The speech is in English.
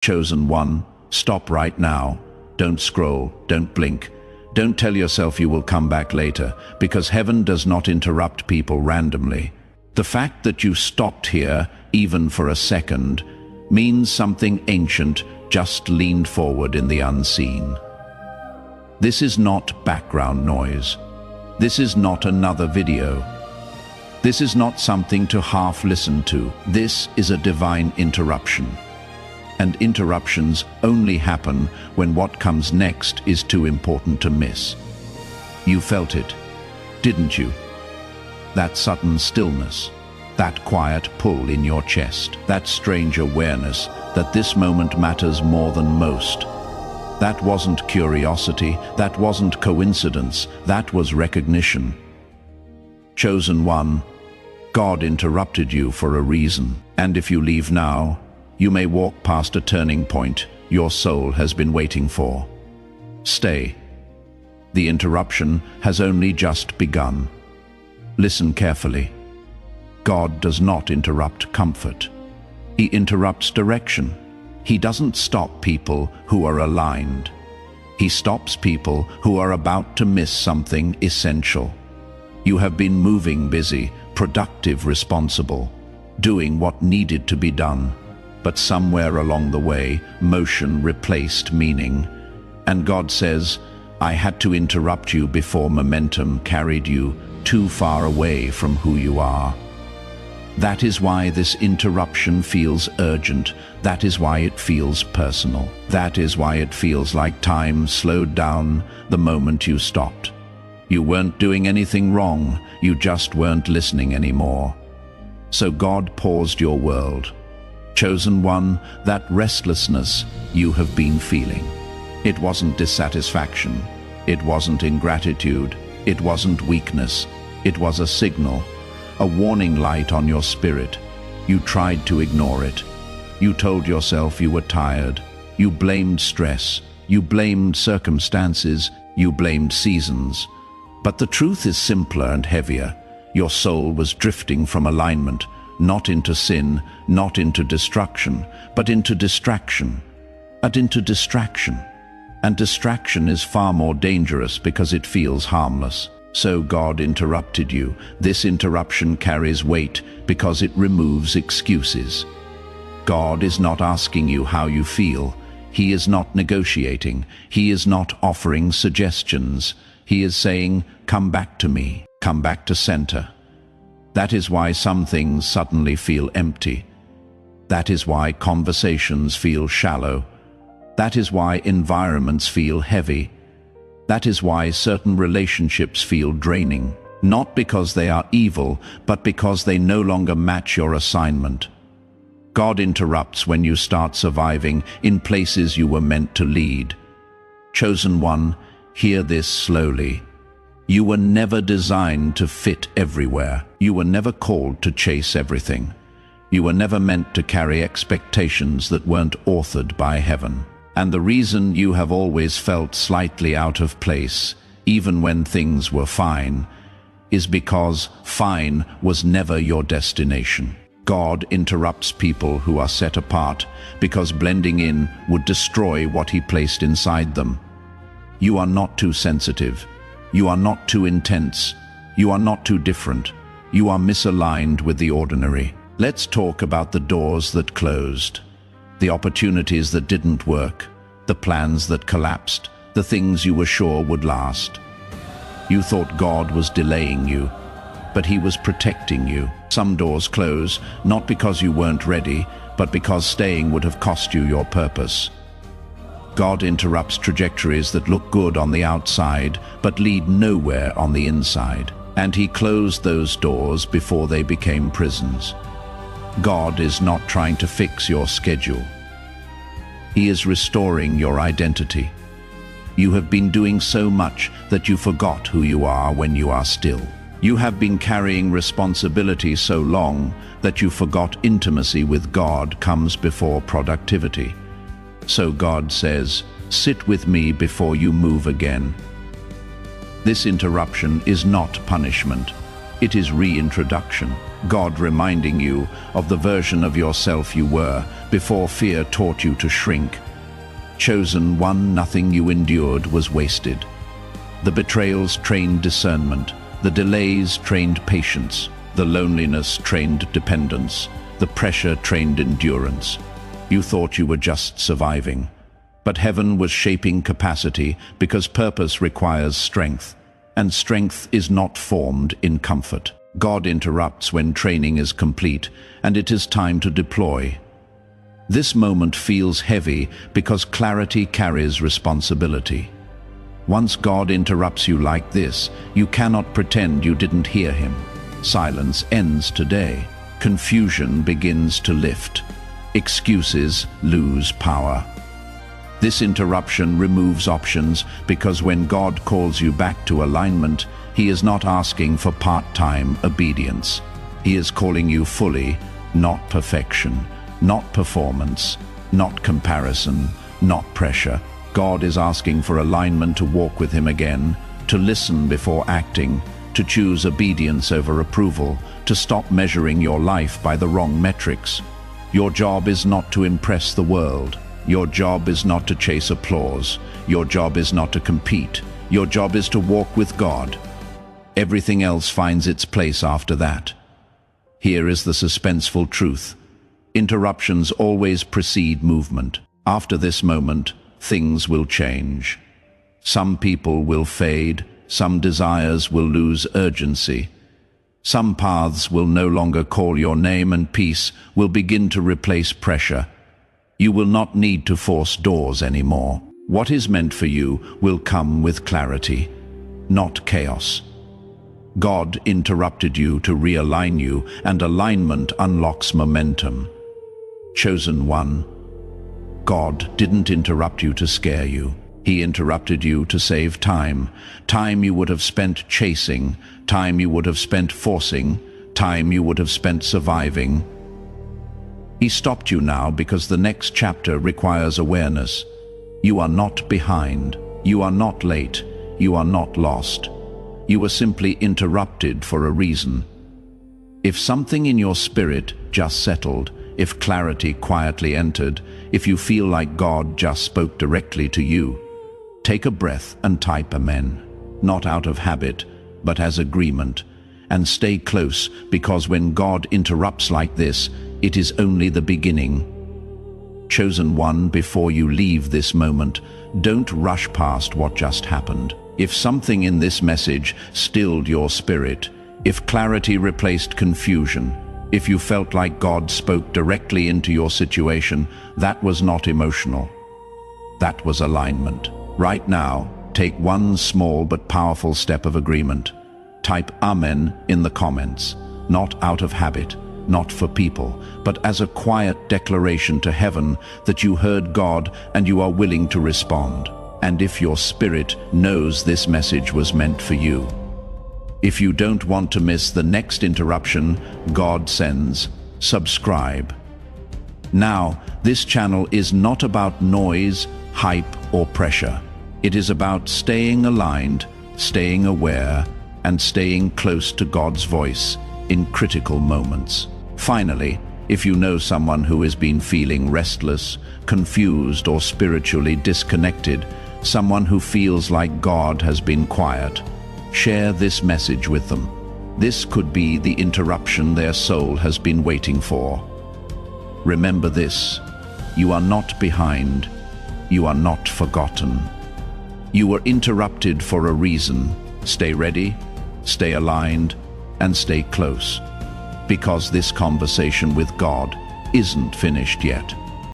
Chosen one, stop right now. Don't scroll, don't blink. Don't tell yourself you will come back later, because heaven does not interrupt people randomly. The fact that you stopped here, even for a second, means something ancient just leaned forward in the unseen. This is not background noise. This is not another video. This is not something to half listen to. This is a divine interruption. And interruptions only happen when what comes next is too important to miss. You felt it, didn't you? That sudden stillness, that quiet pull in your chest, that strange awareness that this moment matters more than most. That wasn't curiosity, that wasn't coincidence, that was recognition. Chosen one, God interrupted you for a reason, and if you leave now, you may walk past a turning point your soul has been waiting for. Stay. The interruption has only just begun. Listen carefully. God does not interrupt comfort. He interrupts direction. He doesn't stop people who are aligned. He stops people who are about to miss something essential. You have been moving, busy, productive, responsible, doing what needed to be done. But somewhere along the way, motion replaced meaning. And God says, I had to interrupt you before momentum carried you too far away from who you are. That is why this interruption feels urgent. That is why it feels personal. That is why it feels like time slowed down the moment you stopped. You weren't doing anything wrong, you just weren't listening anymore. So God paused your world. Chosen one, that restlessness you have been feeling. It wasn't dissatisfaction. It wasn't ingratitude. It wasn't weakness. It was a signal, a warning light on your spirit. You tried to ignore it. You told yourself you were tired. You blamed stress. You blamed circumstances. You blamed seasons. But the truth is simpler and heavier. Your soul was drifting from alignment, not into sin, not into destruction, but into distraction, and into distraction. And distraction is far more dangerous because it feels harmless. So God interrupted you. This interruption carries weight because it removes excuses. God is not asking you how you feel. He is not negotiating. He is not offering suggestions. He is saying, come back to me, come back to center. That is why some things suddenly feel empty. That is why conversations feel shallow. That is why environments feel heavy. That is why certain relationships feel draining. Not because they are evil, but because they no longer match your assignment. God interrupts when you start surviving in places you were meant to lead. Chosen one, hear this slowly. You were never designed to fit everywhere. You were never called to chase everything. You were never meant to carry expectations that weren't authored by heaven. And the reason you have always felt slightly out of place, even when things were fine, is because fine was never your destination. God interrupts people who are set apart because blending in would destroy what He placed inside them. You are not too sensitive. You are not too intense. You are not too different. You are misaligned with the ordinary. Let's talk about the doors that closed, the opportunities that didn't work, the plans that collapsed, the things you were sure would last. You thought God was delaying you, but He was protecting you. Some doors close, not because you weren't ready, but because staying would have cost you your purpose. God interrupts trajectories that look good on the outside, but lead nowhere on the inside. And He closed those doors before they became prisons. God is not trying to fix your schedule. He is restoring your identity. You have been doing so much that you forgot who you are when you are still. You have been carrying responsibility so long that you forgot intimacy with God comes before productivity. So God says, sit with me before you move again. This interruption is not punishment. It is reintroduction. God reminding you of the version of yourself you were before fear taught you to shrink. Chosen one, nothing you endured was wasted. The betrayals trained discernment, the delays trained patience, the loneliness trained dependence, the pressure trained endurance. You thought you were just surviving, but heaven was shaping capacity because purpose requires strength, and strength is not formed in comfort. God interrupts when training is complete, and it is time to deploy. This moment feels heavy because clarity carries responsibility. Once God interrupts you like this, you cannot pretend you didn't hear him. Silence ends today. Confusion begins to lift. Excuses lose power. This interruption removes options because when God calls you back to alignment, he is not asking for part-time obedience. He is calling you fully, not perfection, not performance, not comparison, not pressure. God is asking for alignment to walk with him again, to listen before acting, to choose obedience over approval, to stop measuring your life by the wrong metrics. Your job is not to impress the world. Your job is not to chase applause. Your job is not to compete. Your job is to walk with God. Everything else finds its place after that. Here is the suspenseful truth. Interruptions always precede movement. After this moment, things will change. Some people will fade. Some desires will lose urgency. Some paths will no longer call your name, and peace will begin to replace pressure. You will not need to force doors anymore. What is meant for you will come with clarity, not chaos. God interrupted you to realign you, and alignment unlocks momentum. Chosen one, God didn't interrupt you to scare you. He interrupted you to save time. Time you would have spent chasing, time you would have spent forcing, time you would have spent surviving. He stopped you now because the next chapter requires awareness. You are not behind. You are not late. You are not lost. You were simply interrupted for a reason. If something in your spirit just settled, if clarity quietly entered, if you feel like God just spoke directly to you, take a breath and type Amen, not out of habit, but as agreement. And stay close, because when God interrupts like this, it is only the beginning. Chosen one, before you leave this moment, don't rush past what just happened. If something in this message stilled your spirit, if clarity replaced confusion, if you felt like God spoke directly into your situation, that was not emotional. That was alignment. Right now, take one small but powerful step of agreement. Type Amen in the comments, not out of habit, not for people, but as a quiet declaration to heaven that you heard God and you are willing to respond. And if your spirit knows this message was meant for you. If you don't want to miss the next interruption God sends, subscribe. Now, this channel is not about noise, hype, or pressure. It is about staying aligned, staying aware, and staying close to God's voice in critical moments. Finally, if you know someone who has been feeling restless, confused, or spiritually disconnected, someone who feels like God has been quiet, share this message with them. This could be the interruption their soul has been waiting for. Remember this: you are not behind. You are not forgotten. You were interrupted for a reason. Stay ready, stay aligned, and stay close. Because this conversation with God isn't finished yet.